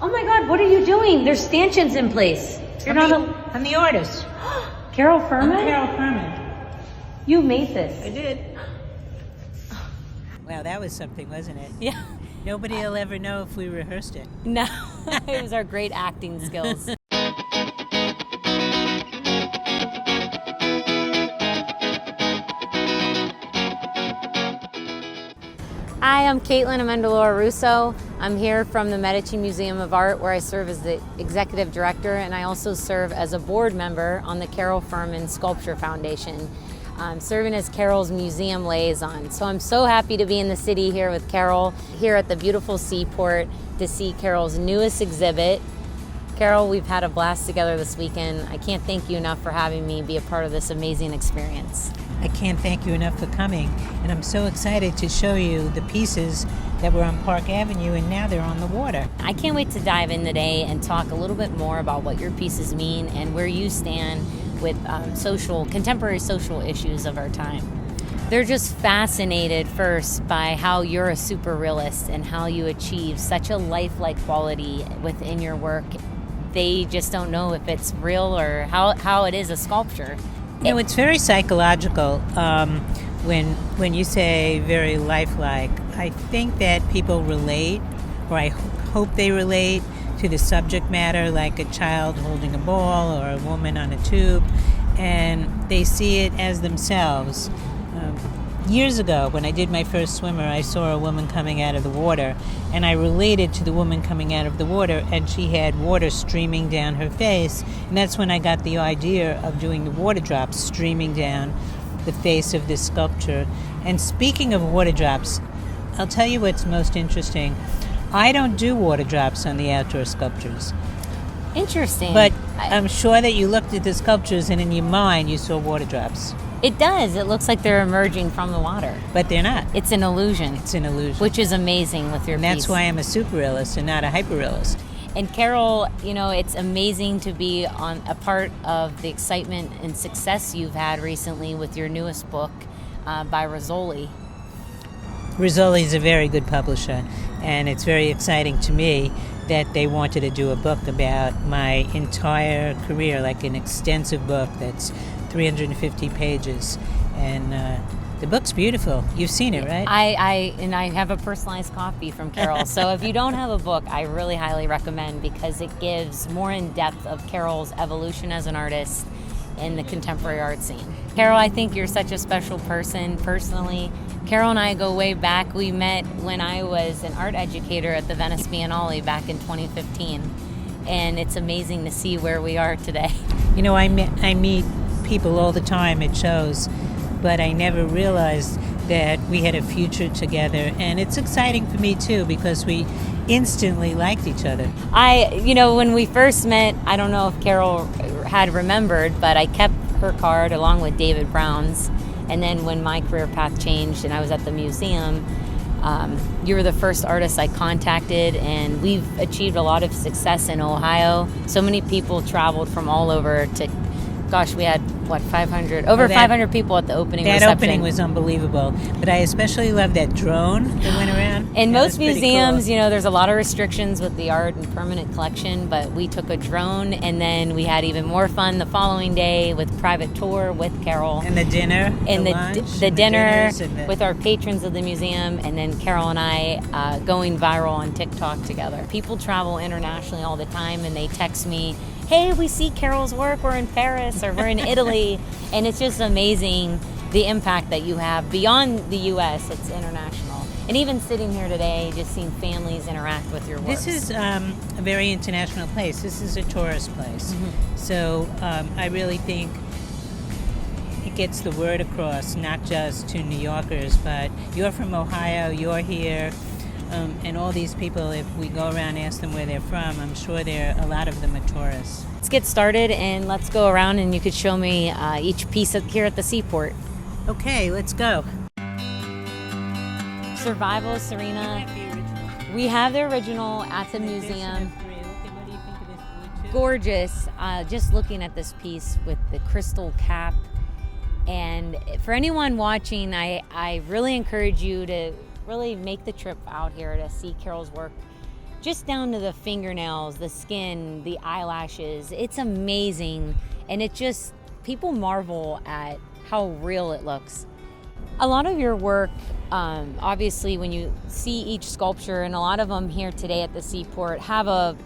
Oh my God, what are you doing? There's stanchions in place. I'm the artist. Carole Feuerman? I'm Carole Feuerman. You made this. I did. Wow, that was something, wasn't it? Yeah. Nobody will ever know if we rehearsed it. No, it was our great acting skills. Hi, I'm Katelyn Amendolara-Russo. I'm here from the Medici Museum of Art, where I serve as the executive director, and I also serve as a board member on the Carole Feuerman Sculpture Foundation. I'm serving as Carole's museum liaison. So I'm so happy to be in the city here with Carole, here at the beautiful Seaport, to see Carole's newest exhibit. Carole, we've had a blast together this weekend. I can't thank you enough for having me be a part of this amazing experience. I can't thank you enough for coming, and I'm so excited to show you the pieces that were on Park Avenue and now they're on the water. I can't wait to dive in today and talk a little bit more about what your pieces mean and where you stand with contemporary social issues of our time. They're just fascinated first by how you're a super realist and how you achieve such a lifelike quality within your work. They just don't know if it's real or how it is a sculpture. You know, it's very psychological when you say very lifelike. I think that people relate, or I hope they relate, to the subject matter, like a child holding a ball or a woman on a tube, and they see it as themselves. Years ago, when I did my first swimmer, I saw a woman coming out of the water, and I related to the woman coming out of the water, and she had water streaming down her face, and that's when I got the idea of doing the water drops streaming down the face of this sculpture. And speaking of water drops, I'll tell you what's most interesting. I don't do water drops on the outdoor sculptures. Interesting. But I'm sure that you looked at the sculptures and in your mind you saw water drops. It does. It looks like they're emerging from the water. But they're not. It's an illusion. It's an illusion. Which is amazing with your And piece. that's why I'm a super realist and not a hyper realist. And Carole, you know, it's amazing to be on a part of the excitement and success you've had recently with your newest book by Rizzoli. Rizzoli is a very good publisher, and it's very exciting to me that they wanted to do a book about my entire career, like an extensive book that's 350 pages. And the book's beautiful. You've seen it, right? I have a personalized copy from Carole. So if you don't have a book, I really highly recommend, because it gives more in depth of Carole's evolution as an artist in the contemporary art scene. Carole, I think you're such a special person personally. Carole and I go way back. We met when I was an art educator at the Venice Biennale back in 2015. And it's amazing to see where we are today. You know, I meet people all the time at shows, but I never realized that we had a future together. And it's exciting for me too, because we instantly liked each other. When we first met, I don't know if Carole had remembered, but I kept her card along with David Brown's. And then when my career path changed and I was at the museum, you were the first artist I contacted, and we've achieved a lot of success in Ohio. So many people traveled from all over to, we had, 500 people at the opening reception. That opening was unbelievable. But I especially love that drone that went around. In most museums, cool. There's a lot of restrictions with the art and permanent collection, but we took a drone, and then we had even more fun the following day with private tour with Carole. And the dinner. And the dinner with our patrons of the museum, and then Carole and I going viral on TikTok together. People travel internationally all the time, and they text me, hey, we see Carole's work, we're in Paris or we're in Italy. And it's just amazing the impact that you have beyond the U.S., it's international. And even sitting here today, just seeing families interact with your work. This is a very international place. This is a tourist place. Mm-hmm. So I really think it gets the word across, not just to New Yorkers, but you're from Ohio, you're here. And all these people, if we go around and ask them where they're from, I'm sure a lot of them are tourists. Let's get started, and let's go around, and you could show me each piece here at the Seaport. Okay, let's go. Survival, Serena. We have the original at the museum. What do you think of this blue? Gorgeous. Just looking at this piece with the crystal cap. And for anyone watching, I really encourage you to really make the trip out here to see Carole's work. just down to the fingernails, the skin, the eyelashes. It's amazing. And it just, people marvel at how real it looks. A lot of your work, obviously when you see each sculpture, and a lot of them here today at the Seaport, have a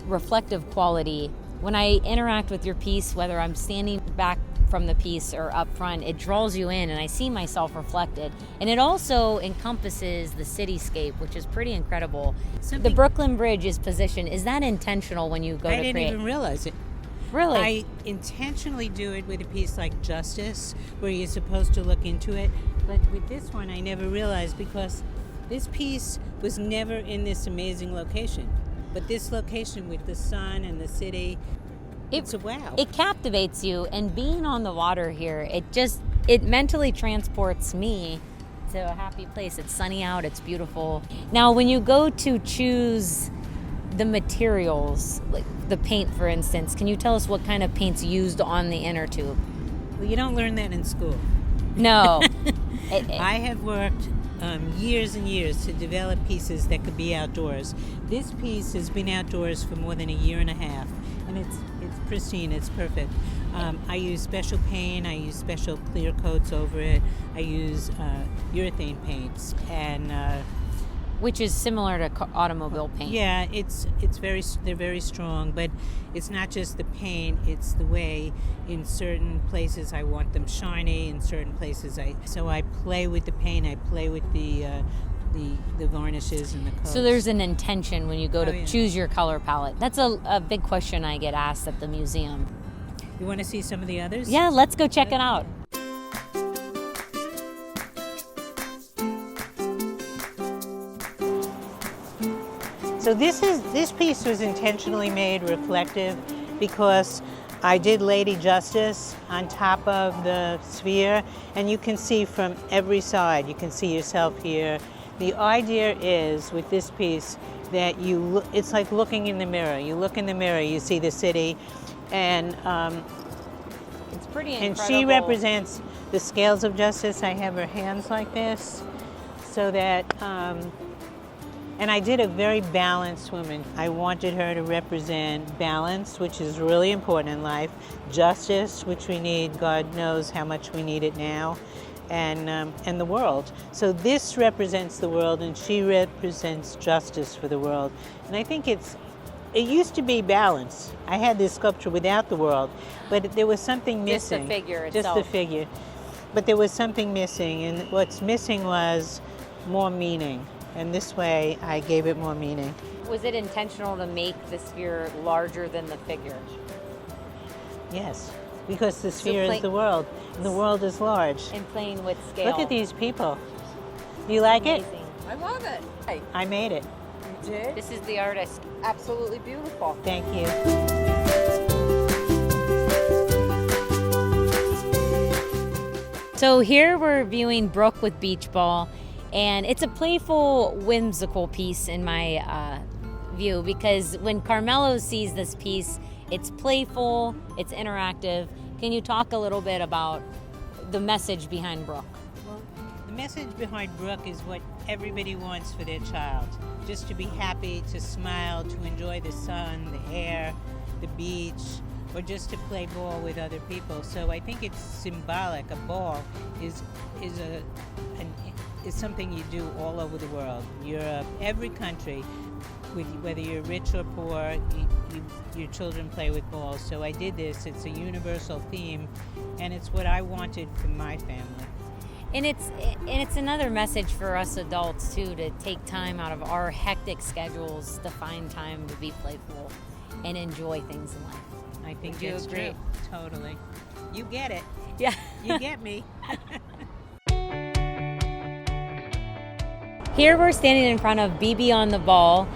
reflective quality. When I interact with your piece, whether I'm standing back from the piece or up front, it draws you in and I see myself reflected. And it also encompasses the cityscape, which is pretty incredible. The Brooklyn Bridge is positioned. Is that intentional when you go to create? I didn't even realize it. Really? I intentionally do it with a piece like Justice, where you're supposed to look into it. But with this one, I never realized, because this piece was never in this amazing location. But this location with the sun and the city, it's a wow. It captivates you, and being on the water here, it mentally transports me to a happy place. It's sunny out, it's beautiful. Now, when you go to choose the materials, like the paint, for instance, can you tell us what kind of paint's used on the inner tube? Well, you don't learn that in school. No. I have worked years and years to develop pieces that could be outdoors. This piece has been outdoors for more than a year and a half, and it's pristine, it's perfect. I use special paint, I use special clear coats over it, I use urethane paints, and which is similar to automobile paint. Yeah, they're very strong, but it's not just the paint, it's the way in certain places I want them shiny, in certain places so I play with the paint, I play with the varnishes and the coats. So there's an intention when you go to choose your color palette. That's a big question I get asked at the museum. You want to see some of the others? Yeah, let's go check it out. So this piece was intentionally made reflective because I did Lady Justice on top of the sphere, and you can see from every side. You can see yourself here. The idea is with this piece that it's like looking in the mirror. You look in the mirror, you see the city, and it's pretty incredible. And she represents the scales of justice. I have her hands like this, so that. And I did a very balanced woman. I wanted her to represent balance, which is really important in life, justice, which we need, God knows how much we need it now, and the world. So this represents the world, and she represents justice for the world. And I think it used to be balance. I had this sculpture without the world, but there was something missing. Just the figure itself. Just the figure. But there was something missing, and what's missing was more meaning. And this way, I gave it more meaning. Was it intentional to make the sphere larger than the figure? Yes, because the sphere is the world, and the world is large. And playing with scale. Look at these people. Do you like it? I love it. Hey, I made it. you did? This is the artist. Absolutely beautiful. Thank you. So here we're viewing Brooke with Beach Ball. And it's a playful, whimsical piece in my view, because when Carmelo sees this piece, it's playful, it's interactive. Can you talk a little bit about the message behind Brooke? Well, the message behind Brooke is what everybody wants for their child. Just to be happy, to smile, to enjoy the sun, the air, the beach, or just to play ball with other people. So I think it's symbolic. A ball is something you do all over the world. Europe, every country, whether you're rich or poor, your children play with balls. So I did this. It's a universal theme, and it's what I wanted for my family. And it's another message for us adults too, to take time out of our hectic schedules to find time to be playful and enjoy things in life. I think Would you that's agree? true. Totally. You get it. Yeah. You get me. Here we're standing in front of BB on the Ball,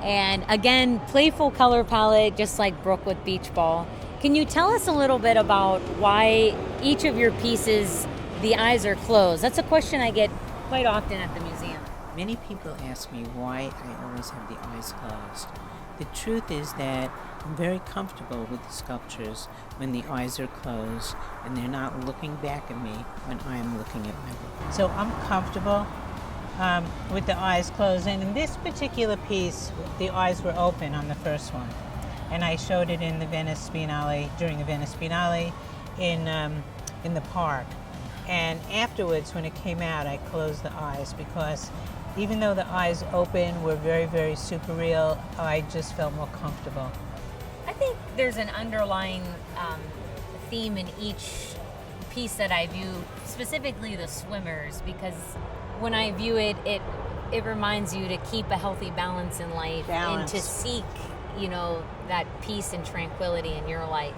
and again, playful color palette, just like Brooke with Beach Ball. Can you tell us a little bit about why each of your pieces, the eyes are closed? That's a question I get quite often at the museum. Many people ask me why I always have the eyes closed. The truth is that I'm very comfortable with the sculptures when the eyes are closed and they're not looking back at me when I'm looking at my work. So I'm comfortable with the eyes closed. And in this particular piece, the eyes were open on the first one. And I showed it in the Venice Biennale, during the Venice Biennale in the park. And afterwards, when it came out, I closed the eyes because even though the eyes open were very, very super real, I just felt more comfortable. I think there's an underlying theme in each piece that I view, specifically the swimmers, because when I view it, it reminds you to keep a healthy balance in life and to seek, that peace and tranquility in your life.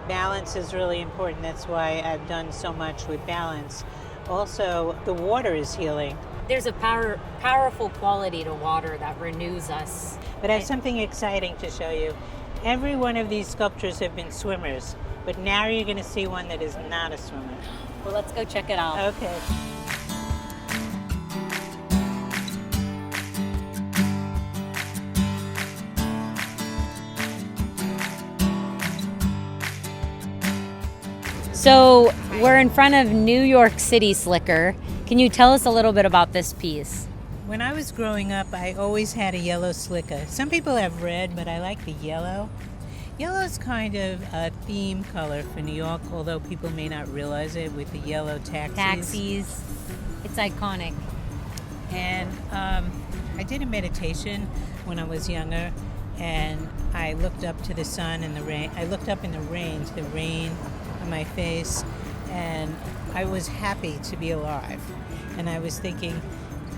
Balance is really important. That's why I've done so much with balance. Also, the water is healing. There's a powerful quality to water that renews us. But I have something exciting to show you. Every one of these sculptures have been swimmers, but now you're going to see one that is not a swimmer. Well, let's go check it out. Okay. So we're in front of New York City Slicker. Can you tell us a little bit about this piece? When I was growing up, I always had a yellow slicker. Some people have red, but I like the yellow. Yellow is kind of a theme color for New York, although people may not realize it with the yellow taxis. It's iconic. And I did a meditation when I was younger, and I looked up to the sun and the rain. I looked up in the rain to the rain on my face, and I was happy to be alive. And I was thinking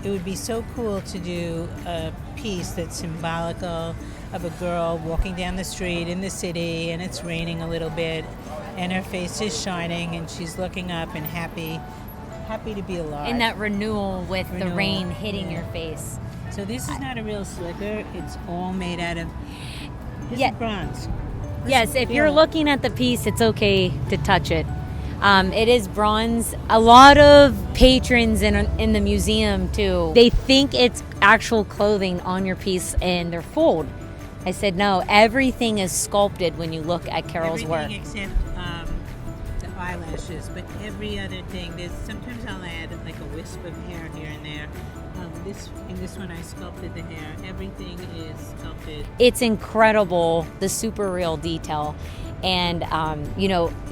it would be so cool to do a piece that's symbolical of a girl walking down the street in the city, and it's raining a little bit, and her face is shining, and she's looking up and happy to be alive. And that renewal with the rain hitting your face. So this is not a real slicker. It's all made out of this is bronze. Yes, if you're looking at the piece, it's okay to touch it. It is bronze. A lot of patrons in the museum, too, they think it's actual clothing on your piece, and they're fooled. I said, no, everything is sculpted when you look at Carole's work. Everything except the eyelashes, but every other thing. Sometimes I'll add like a wisp of hair here and there. In this one I sculpted the hair. Everything is sculpted. It's incredible, the super real detail. And,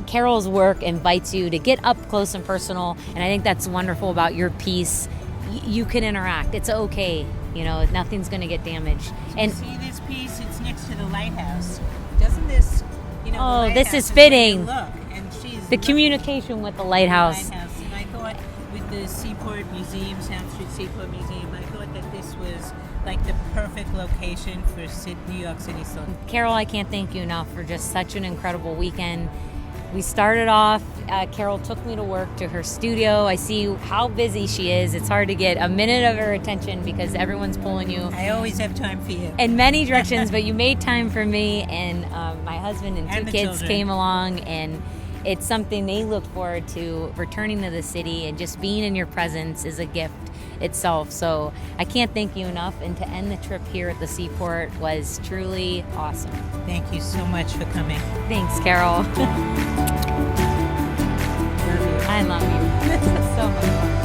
Carole's work invites you to get up close and personal. And I think that's wonderful about your piece. You can interact. It's okay. Nothing's going to get damaged. And see this piece? It's next to the lighthouse. Doesn't this, oh, this is fitting. Look, and she's the communication with the lighthouse. And I thought with the Seaport Museum, South Street Seaport Museum, I thought that this was like the perfect location for New York City Slicker. Carole, I can't thank you enough for just such an incredible weekend. We started off, Carole took me to work to her studio. I see how busy she is. It's hard to get a minute of her attention because everyone's pulling you. I always have time for you. In many directions, but you made time for me, and my husband and two kids children came along, and it's something they look forward to, returning to the city, and just being in your presence is a gift itself. So I can't thank you enough, and to end the trip here at the Seaport was truly awesome. Thank you so much for coming. Thanks, Carole. Love you. I love you. This was so much fun.